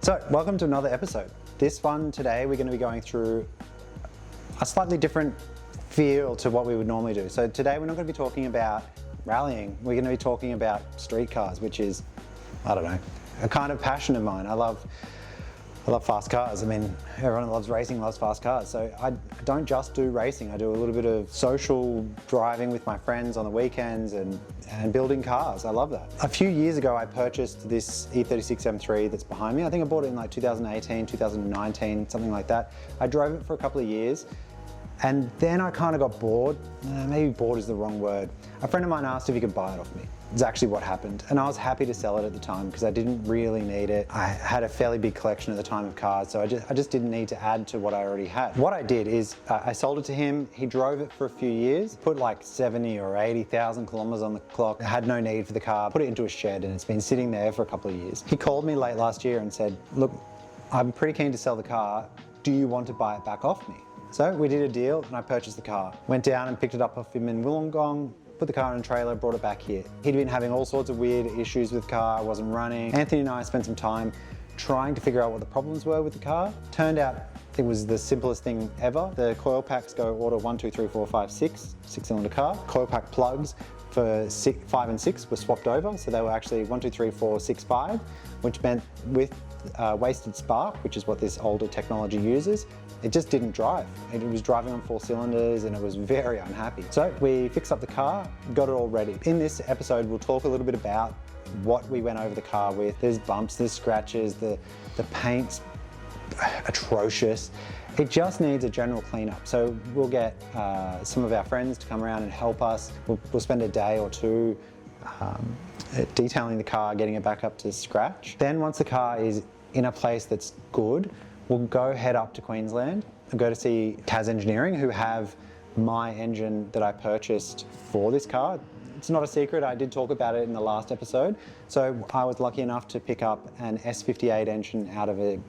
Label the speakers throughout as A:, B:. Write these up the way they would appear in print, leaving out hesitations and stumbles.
A: So, welcome to another episode. This one today, we're going to be going through a slightly different feel to what we would normally do. So today we're not going to be talking about rallying. We're going to be talking about street cars, which is, I don't know, a kind of passion of mine. I love fast cars. I mean, everyone who loves racing loves fast cars. So I don't just do racing. I do a little bit of social driving with my friends on the weekends and building cars. I love that. A few years ago, I purchased this E36 M3 that's behind me. I think I bought it in like 2018, 2019, something like that. I drove it for a couple of years. And then I kind of got bored. Maybe bored is the wrong word. A friend of mine asked if he could buy it off me. It's actually what happened. And I was happy to sell it at the time because I didn't really need it. I had a fairly big collection at the time of cars, so I just didn't need to add to what I already had. What I did is I sold it to him. He drove it for a few years, put like 70 or 80,000 kilometers on the clock. I had no need for the car, put it into a shed, and it's been sitting there for a couple of years. He called me late last year and said, look, I'm pretty keen to sell the car. Do you want to buy it back off me? So we did a deal and I purchased the car. Went down and picked it up off him in Wollongong, put the car in a trailer, brought it back here. He'd been having all sorts of weird issues with the car, wasn't running. Anthony and I spent some time trying to figure out what the problems were with the car. Turned out it was the simplest thing ever. The coil packs go order 1, 2, 3, 4, 5, 6, 6-cylinder car. Coil pack plugs for 5 and 6 were swapped over, so they were actually 1, 2, 3, 4, 6, 5, which meant with wasted spark, which is what this older technology uses, it just didn't drive. It was driving on 4 cylinders and it was very unhappy. So we fixed up the car, got it all ready. In this episode, we'll talk a little bit about what we went over the car with. There's bumps, there's scratches, the paint's atrocious. It just needs a general cleanup. So we'll get some of our friends to come around and help us. We'll spend a day or two detailing the car, getting it back up to scratch. Then once the car is in a place that's good, we'll go head up to Queensland and go to see Tas Engineering, who have my engine that I purchased for this car. It's not a secret, I did talk about it in the last episode. So I was lucky enough to pick up an S58 engine out of a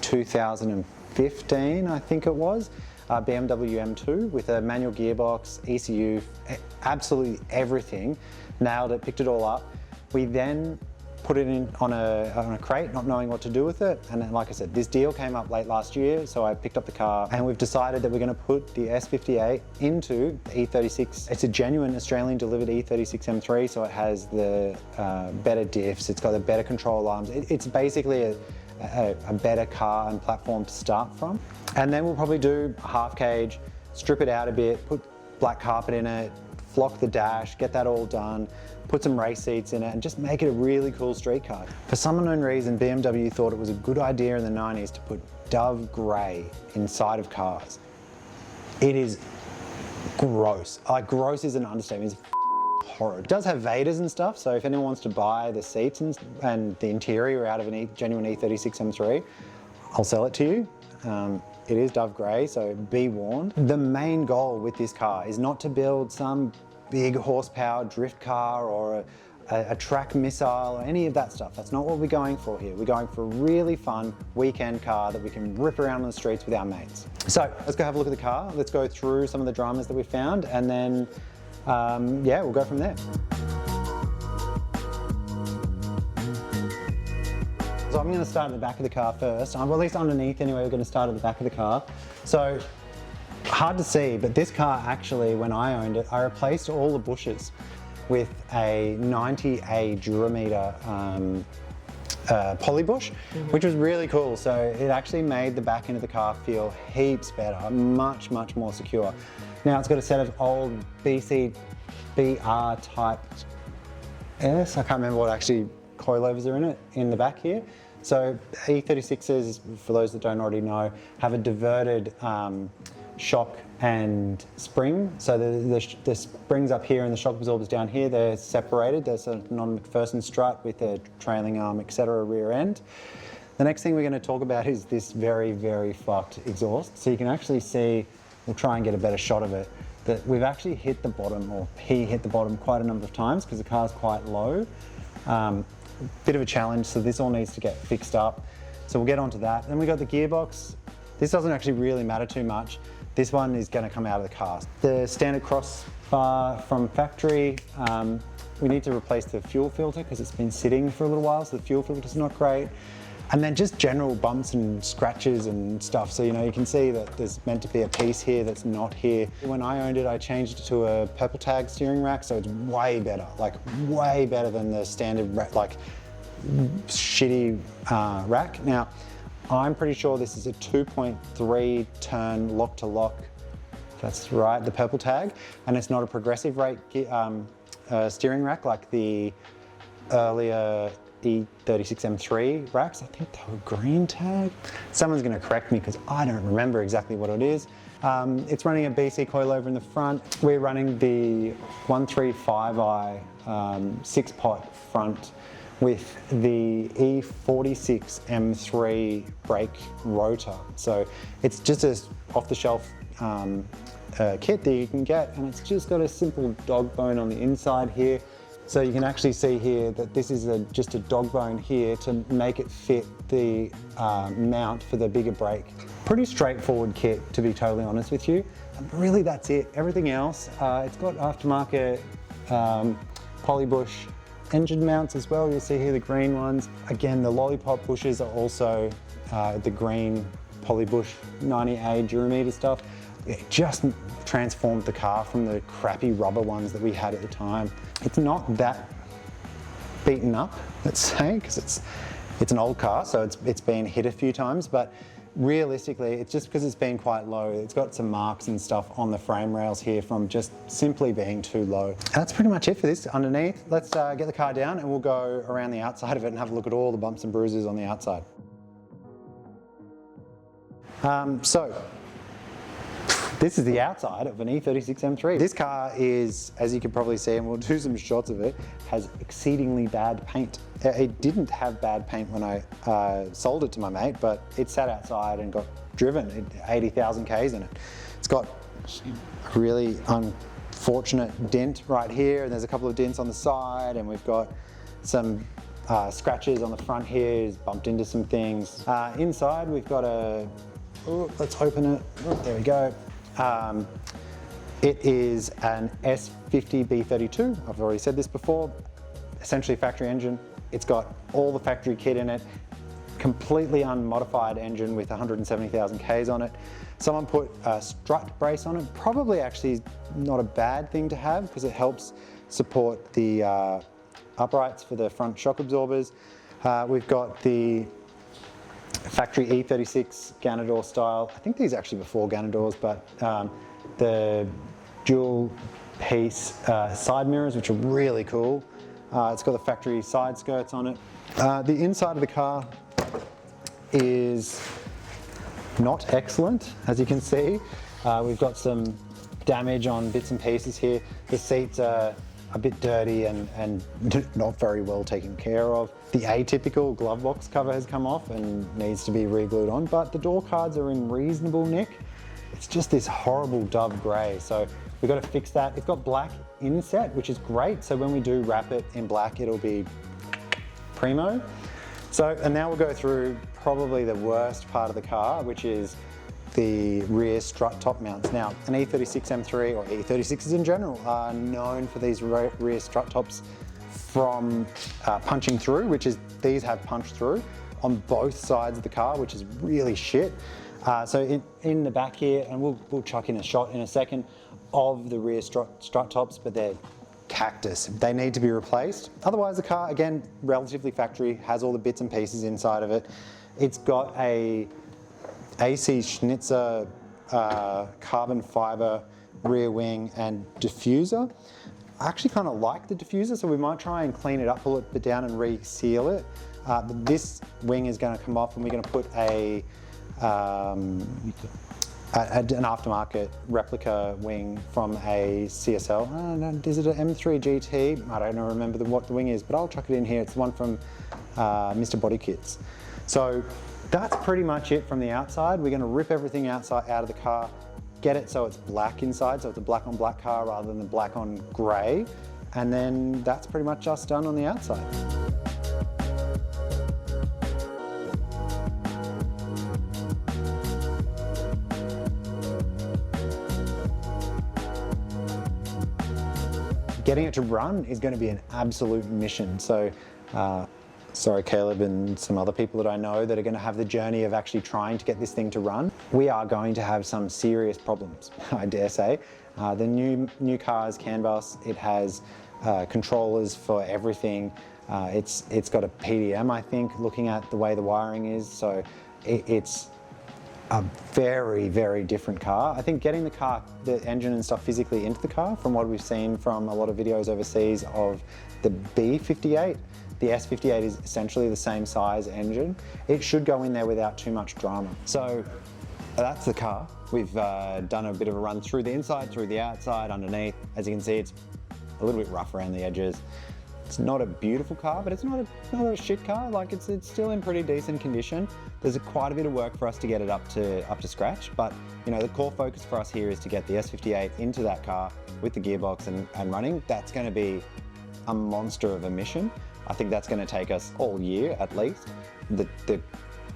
A: 2015, I think it was, BMW M2 with a manual gearbox, ECU, absolutely everything. Nailed it, picked it all up. We then put it in on a crate, not knowing what to do with it. And then, like I said, this deal came up late last year, so I picked up the car and we've decided that we're going to put the S58 into the E36. It's a genuine Australian delivered E36 M3, so it has the better diffs, it's got the better control arms. It's basically a better car and platform to start from. And then we'll probably do a half cage, strip it out a bit, put black carpet in it, flock the dash, get that all done, put some race seats in it and just make it a really cool street car. For some unknown reason, BMW thought it was a good idea in the 90s to put Dove grey inside of cars. It is gross. Like, gross is an understatement. It's horror. It does have Vaders and stuff, so if anyone wants to buy the seats and the interior out of a genuine E36 M3, I'll sell it to you. It is Dove grey, so be warned. The main goal with this car is not to build some big horsepower drift car or a track missile or any of that stuff. That's not what we're going for here. We're going for a really fun weekend car that we can rip around on the streets with our mates. So let's go have a look at the car. Let's go through some of the dramas that we found and then, yeah, we'll go from there. So I'm going to start at the back of the car first. Well, at least underneath anyway, we're going to start at the back of the car. So, hard to see, but this car actually, when I owned it, I replaced all the bushes with a 90A Durameter polybush, which was really cool. So it actually made the back end of the car feel heaps better, much, much more secure. Now it's got a set of old BR type S, I can't remember what actually coilovers are in it, in the back here. So E36s, for those that don't already know, have a diverted shock and spring. So the springs up here and the shock absorbers down here, they're separated. There's a non-McPherson strut with a trailing arm, etc. rear end. The next thing we're going to talk about is this very, very fucked exhaust. So you can actually see, we'll try and get a better shot of it, that we've actually hit the bottom, or he hit the bottom quite a number of times because the car's quite low. Bit of a challenge, so this all needs to get fixed up. So we'll get onto that. Then we got the gearbox. This doesn't actually really matter too much. This one is going to come out of the cast. The standard crossbar from factory, we need to replace the fuel filter because it's been sitting for a little while, so the fuel filter's not great. And then just general bumps and scratches and stuff. So, you know, you can see that there's meant to be a piece here that's not here. When I owned it, I changed it to a purple tag steering rack, so it's way better, like way better than the standard like shitty rack. Now, I'm pretty sure this is a 2.3 turn lock to lock. That's right, the purple tag, and it's not a progressive rate steering rack like the earlier E36 M3 racks. I think they were green tag. Someone's going to correct me because I don't remember exactly what it is. It's running a BC coilover in the front. We're running the 135i 6-pot front with the E46 M3 brake rotor. So it's just a off-the-shelf kit that you can get, and it's just got a simple dog bone on the inside here. So you can actually see here that this is just a dog bone here to make it fit the mount for the bigger brake. Pretty straightforward kit, to be totally honest with you. And really, that's it. Everything else, it's got aftermarket polybush engine mounts as well. You'll see here the green ones. Again, the lollipop bushes are also the green polybush 90A Durometer stuff. It just transformed the car from the crappy rubber ones that we had at the time. It's not that beaten up, let's say, because it's an old car, so it's been hit a few times, but realistically, it's just because it's been quite low. It's got some marks and stuff on the frame rails here from just simply being too low. That's pretty much it for this underneath. Let's get the car down and we'll go around the outside of it and have a look at all the bumps and bruises on the outside. So, this is the outside of an E36 M3. This car is, as you can probably see, and we'll do some shots of it, has exceedingly bad paint. It didn't have bad paint when I sold it to my mate, but it sat outside and got driven, 80,000 Ks in it. It's got a really unfortunate dent right here, and there's a couple of dents on the side, and we've got some scratches on the front here. It's bumped into some things. Inside we've got let's open it. There we go. It is an S58B30. I've already said this before. Essentially factory engine. It's got all the factory kit in it. Completely unmodified engine with 170,000 Ks on it. Someone put a strut brace on it. Probably actually not a bad thing to have because it helps support the uprights for the front shock absorbers. We've got the factory E36 Ganador style. I think these are actually before Ganadors, but the dual piece side mirrors, which are really cool. It's got the factory side skirts on it. The inside of the car is not excellent, as you can see. We've got some damage on bits and pieces here. The seats are a bit dirty and not very well taken care of. The atypical glove box cover has come off and needs to be re-glued on, but the door cards are in reasonable nick. It's just this horrible dove grey, so we've got to fix that. It's got black inset, which is great, so when we do wrap it in black, it'll be primo. So, and now we'll go through probably the worst part of the car, which is the rear strut top mounts. Now, an E36 M3 or E36s in general are known for these rear strut tops from punching through, which is, these have punched through on both sides of the car, which is really shit. So in the back here, and we'll chuck in a shot in a second of the rear strut tops, but they're cactus. They need to be replaced. Otherwise, the car, again, relatively factory, has all the bits and pieces inside of it. It's got a AC Schnitzer carbon fiber rear wing and diffuser. I actually kind of like the diffuser, so we might try and clean it up, pull it down and re-seal it. But this wing is going to come off and we're going to put an aftermarket replica wing from a CSL. Is it an M3 GT? I don't remember what the wing is, but I'll chuck it in here. It's the one from Mr. Body Kits. So that's pretty much it from the outside. We're going to rip everything out of the car, get it so it's black inside, so it's a black on black car rather than the black on grey, and then that's pretty much us done on the outside. Getting it to run is going to be an absolute mission. So Sorry, Caleb and some other people that I know that are going to have the journey of actually trying to get this thing to run. We are going to have some serious problems, I dare say. The new car's CAN bus, it has controllers for everything. It's got a PDM, I think, looking at the way the wiring is. So it's a very, very different car. I think getting the engine and stuff physically into the car, from what we've seen from a lot of videos overseas of the B58, the S58 is essentially the same size engine. It should go in there without too much drama. So that's the car. We've done a bit of a run through the inside, through the outside, underneath. As you can see, it's a little bit rough around the edges. It's not a beautiful car, but it's not a shit car. Like it's still in pretty decent condition. There's quite a bit of work for us to get it up to scratch, but you know, the core focus for us here is to get the S58 into that car with the gearbox and running. That's going to be a monster of a mission. I think that's going to take us all year at least. The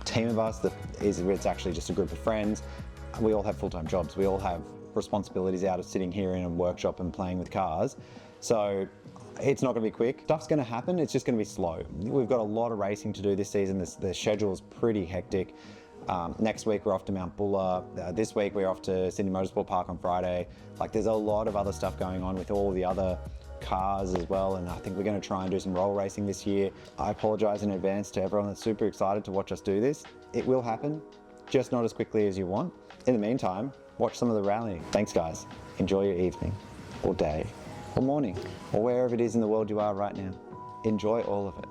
A: team of us, it's actually just a group of friends. We all have full-time jobs. We all have responsibilities out of sitting here in a workshop and playing with cars. So it's not going to be quick. Stuff's going to happen. It's just going to be slow. We've got a lot of racing to do this season. The schedule is pretty hectic. Next week we're off to Mount Buller. This week we're off to Sydney Motorsport Park on Friday. Like there's a lot of other stuff going on with all the other cars as well, and I think we're going to try and do some roll racing this year. I apologise in advance to everyone that's super excited to watch us do this. It will happen, just not as quickly as you want. In the meantime, watch some of the rallying. Thanks guys. Enjoy your evening or day or morning or wherever it is in the world you are right now. Enjoy all of it.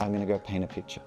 A: I'm going to go paint a picture.